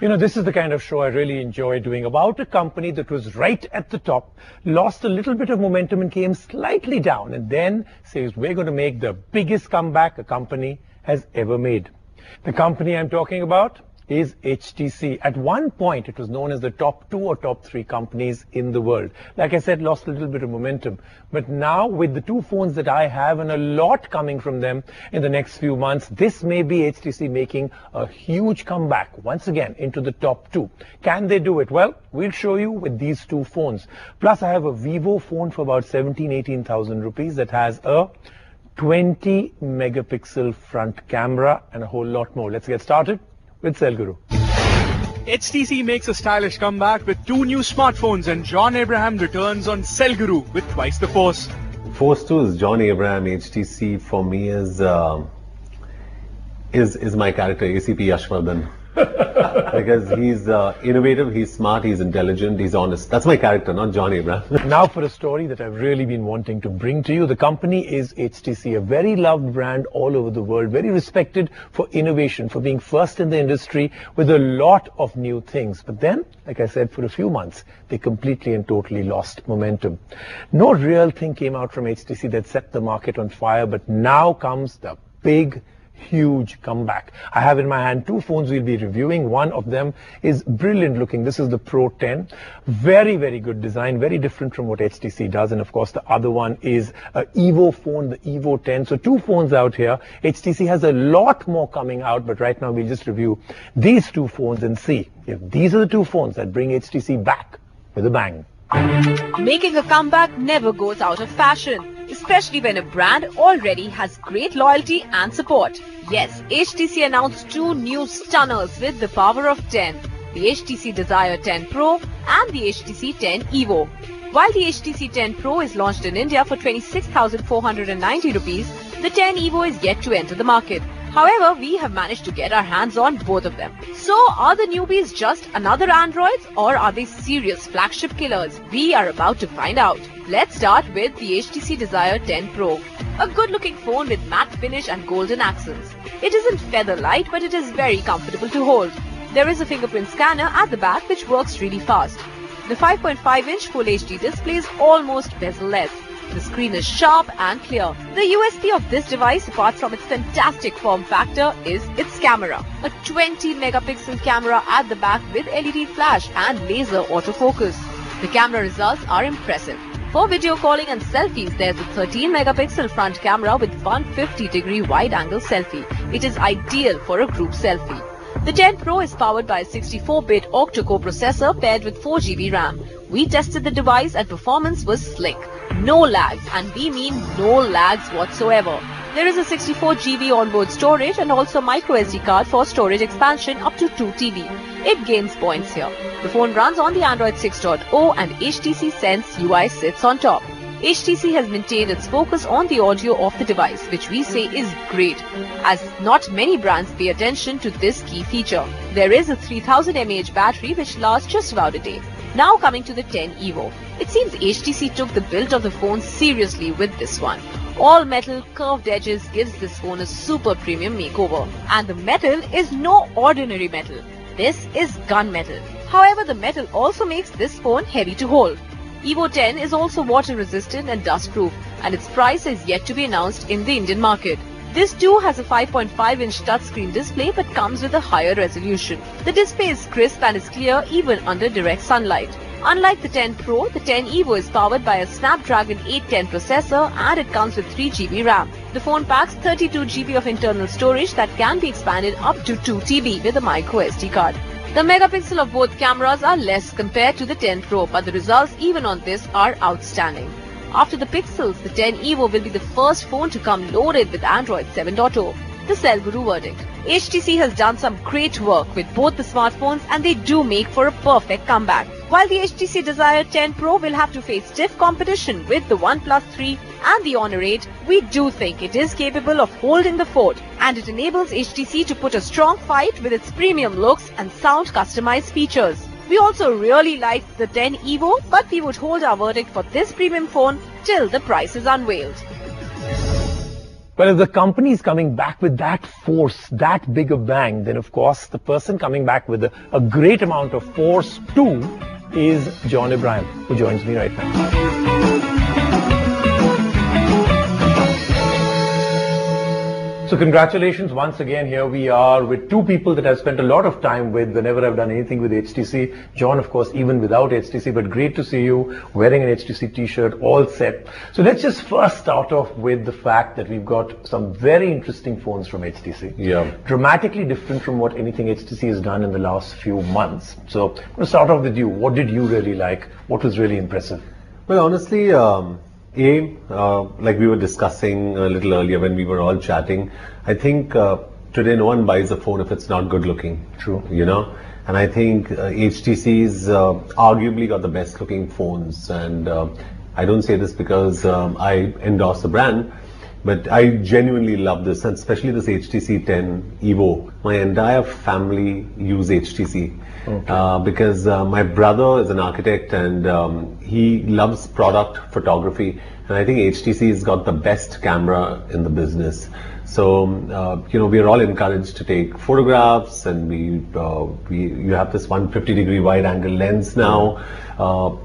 You know, this is the kind of show I really enjoy doing about a company that was right at the top, lost a little bit of momentum and came slightly down, and then says we're going to make the biggest comeback a company has ever made. The company I'm talking about is HTC. At one point, it was known as the top 2 or top 3 companies in the world. Like I said, lost a little bit of momentum. But now, with the 2 phones that I have and a lot coming from them in the next few months, this may be HTC making a huge comeback once again into the top 2. Can they do it? Well, we'll show you with these 2 phones. Plus, I have a Vivo phone for about 18,000 rupees that has a 20 megapixel front camera and a whole lot more. Let's get started with Cell Guru. HTC makes a stylish comeback with 2 new smartphones, and John Abraham returns on Cell Guru with twice the force. Force 2 is John Abraham. HTC for me is my character ACP Yashvardhan. Because he's innovative, he's smart, he's intelligent, he's honest. That's my character, not John Abraham. Now for a story that I've really been wanting to bring to you. The company is HTC, a very loved brand all over the world, very respected for innovation, for being first in the industry with a lot of new things. But then, like I said, for a few months, they completely and totally lost momentum. No real thing came out from HTC that set the market on fire, but now comes the big, huge comeback. I have in my hand 2 phones we'll be reviewing. One of them is brilliant looking. This is the Pro 10. Very, very good design, very different from what HTC does. And of course, the other one is an Evo phone, the Evo 10. So 2 phones out here. HTC has a lot more coming out, but right now we'll just review these 2 phones and see if these are the 2 phones that bring HTC back with a bang. Making a comeback never goes out of fashion, especially when a brand already has great loyalty and support. Yes, HTC announced 2 new stunners with the power of 10, the HTC Desire 10 Pro and the HTC 10 Evo. While the HTC 10 Pro is launched in India for 26,490 rupees, the 10 Evo is yet to enter the market. However, we have managed to get our hands on both of them. So, are the newbies just another Androids, or are they serious flagship killers? We are about to find out. Let's start with the HTC Desire 10 Pro. A good-looking phone with matte finish and golden accents. It isn't feather light, but it is very comfortable to hold. There is a fingerprint scanner at the back which works really fast. The 5.5-inch Full HD display is almost bezel-less. The screen is sharp and clear. The USP of this device, apart from its fantastic form factor, is its camera. A 20 megapixel camera at the back with LED flash and laser autofocus. The camera results are impressive. For video calling and selfies, there's a 13 megapixel front camera with 150-degree wide-angle selfie. It is ideal for a group selfie. The 10 Pro is powered by a 64-bit octa-core processor paired with 4GB RAM. We tested the device and performance was slick. No lags, and we mean no lags whatsoever. There is a 64GB onboard storage and also micro SD card for storage expansion up to 2 TB. It gains points here. The phone runs on the Android 6.0 and HTC Sense UI sits on top. HTC has maintained its focus on the audio of the device, which we say is great, as not many brands pay attention to this key feature. There is a 3000 mAh battery which lasts just about a day. Now coming to the 10 Evo. It seems HTC took the build of the phone seriously with this one. All metal curved edges gives this phone a super premium makeover. And the metal is no ordinary metal. This is gunmetal. However, the metal also makes this phone heavy to hold. Evo 10 is also water resistant and dust proof, and its price is yet to be announced in the Indian market. This too has a 5.5-inch touchscreen display but comes with a higher resolution. The display is crisp and is clear even under direct sunlight. Unlike the 10 Pro, the 10 Evo is powered by a Snapdragon 810 processor and it comes with 3GB RAM. The phone packs 32GB of internal storage that can be expanded up to 2 TB with a micro SD card. The megapixel of both cameras are less compared to the 10 Pro, but the results even on this are outstanding. After the pixels, the 10 Evo will be the first phone to come loaded with Android 7.0. The Cell Guru verdict. HTC has done some great work with both the smartphones and they do make for a perfect comeback. While the HTC Desire 10 Pro will have to face stiff competition with the OnePlus 3 and the Honor 8, we do think it is capable of holding the fort, and it enables HTC to put a strong fight with its premium looks and sound customized features. We also really liked the 10 Evo, but we would hold our verdict for this premium phone till the price is unveiled. Well, if the company is coming back with that force, that big a bang, then of course the person coming back with a great amount of force too is John Abraham, who joins me right now. So congratulations once again. Here we are with two people that I've spent a lot of time with whenever I've done anything with HTC. John, of course, even without HTC, but great to see you wearing an HTC t-shirt, all set. So let's just first start off with the fact that we've got some very interesting phones from HTC. Yeah. Dramatically different from what anything HTC has done in the last few months. So I'm going to start off with you. What did you really like? What was really impressive? Well, honestly, like we were discussing a little earlier when we were all chatting, I think today no one buys a phone if it's not good looking. True. You know, and I think HTC's arguably got the best looking phones, and I don't say this because I endorse the brand, but I genuinely love this, and especially this HTC 10 Evo. My entire family use HTC. Okay. Because my brother is an architect and he loves product photography, and I think HTC has got the best camera in the business. So you know, we are all encouraged to take photographs, and you have this 150-degree wide-angle lens now.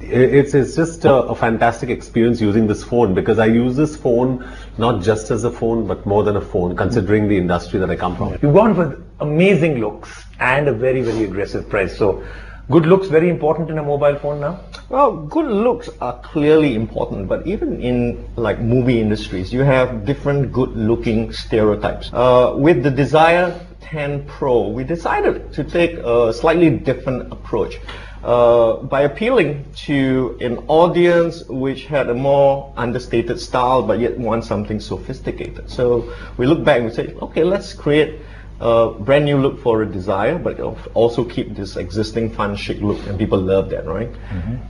It's just a fantastic experience using this phone, because I use this phone not just as a phone but more than a phone, considering the industry that I come from. You've gone with amazing looks and a very, very aggressive price. So good looks very important in a mobile phone now? Well, good looks are clearly important, but even in like movie industries, you have different good looking stereotypes. With the Desire 10 Pro, we decided to take a slightly different approach by appealing to an audience which had a more understated style but yet want something sophisticated. So we look back and we say, okay, let's create a brand new look for a Desire, but also keep this existing fun, chic look, and people love that, right?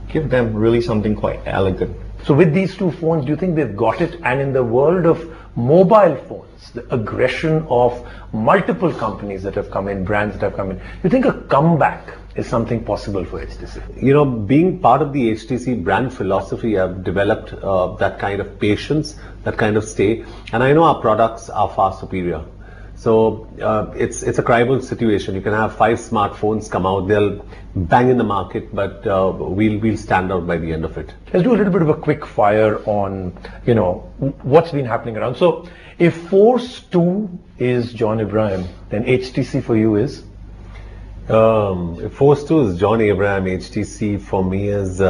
Give them really something quite elegant. So with these two phones, do you think they've got it? And in the world of mobile phones, the aggression of multiple companies that have come in, brands that have come in, do you think a comeback is something possible for HTC? You know, being part of the HTC brand philosophy, I've developed that kind of patience, that kind of stay, and I know our products are far superior. So it's a criable situation. You can have 5 smartphones come out, they'll bang in the market, but we'll stand out by the end of it. Let's do a little bit of a quick fire on, you know, what's been happening around. So if Force 2 is John Abraham, then HTC for you is? If Force 2 is John Abraham, HTC for me is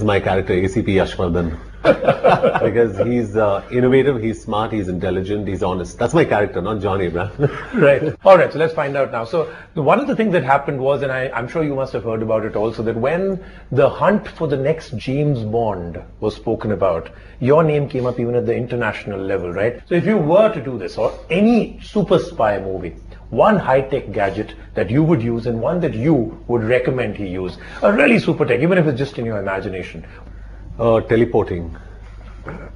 my character ACP Yashvardhan. Because he's innovative, he's smart, he's intelligent, he's honest. That's my character, not John Abraham. Right. All right, so let's find out now. So one of the things that happened was, and I'm sure you must have heard about it also, that when the hunt for the next James Bond was spoken about, your name came up even at the international level, right? So if you were to do this, or any super spy movie, one high-tech gadget that you would use and one that you would recommend he use, a really super tech, even if it's just in your imagination. Teleporting.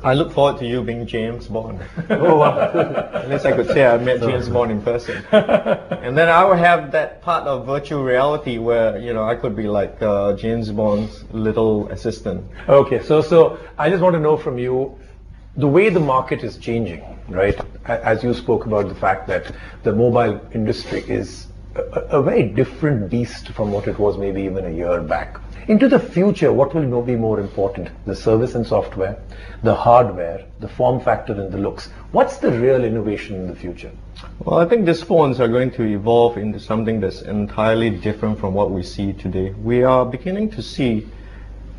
I look forward to you being James Bond. Oh, wow. At least I could say I met James Bond in person. And then I would have that part of virtual reality where, you know, I could be like James Bond's little assistant. Okay, so I just want to know from you, the way the market is changing, right? As you spoke about the fact that the mobile industry is a very different beast from what it was maybe even a year back. Into the future, what will be more important? The service and software, the hardware, the form factor and the looks. What's the real innovation in the future? Well, I think these phones are going to evolve into something that's entirely different from what we see today. We are beginning to see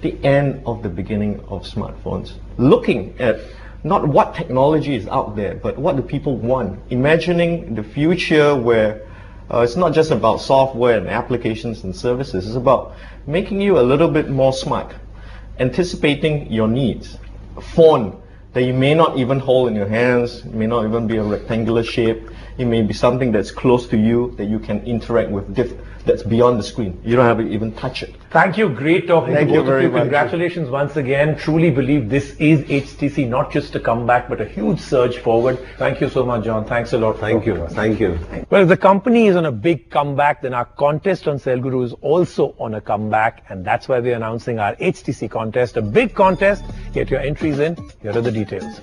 the end of the beginning of smartphones. Looking at not what technology is out there, but what do people want. Imagining the future where it's not just about software and applications and services. It's about making you a little bit more smart, anticipating your needs. A phone that you may not even hold in your hands, it may not even be a rectangular shape. It may be something that's close to you that you can interact with, that's beyond the screen. You don't have to even touch it. Thank you. Great talking Thank to you both of very you. much. Congratulations once again. Truly believe this is HTC, not just a comeback, but a huge surge forward. Thank you so much, John. Thanks a lot. Thank you. Thank you. Well, if the company is on a big comeback, then our contest on Selguru is also on a comeback. And that's why we're announcing our HTC contest, a big contest. Get your entries in. Here are the details.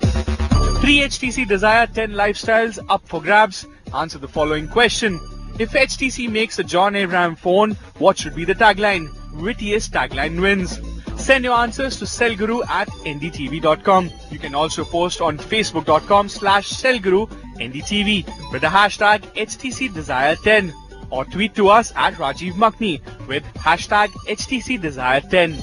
3 HTC Desire 10 lifestyles up for grabs. Answer the following question. If HTC makes a John Abraham phone, what should be the tagline? Wittiest tagline wins. Send your answers to cellguru@ndtv.com. You can also post on facebook.com/cellguru_ndtv with the hashtag HTC Desire 10 or tweet to us at Rajiv Makni with hashtag HTC Desire 10.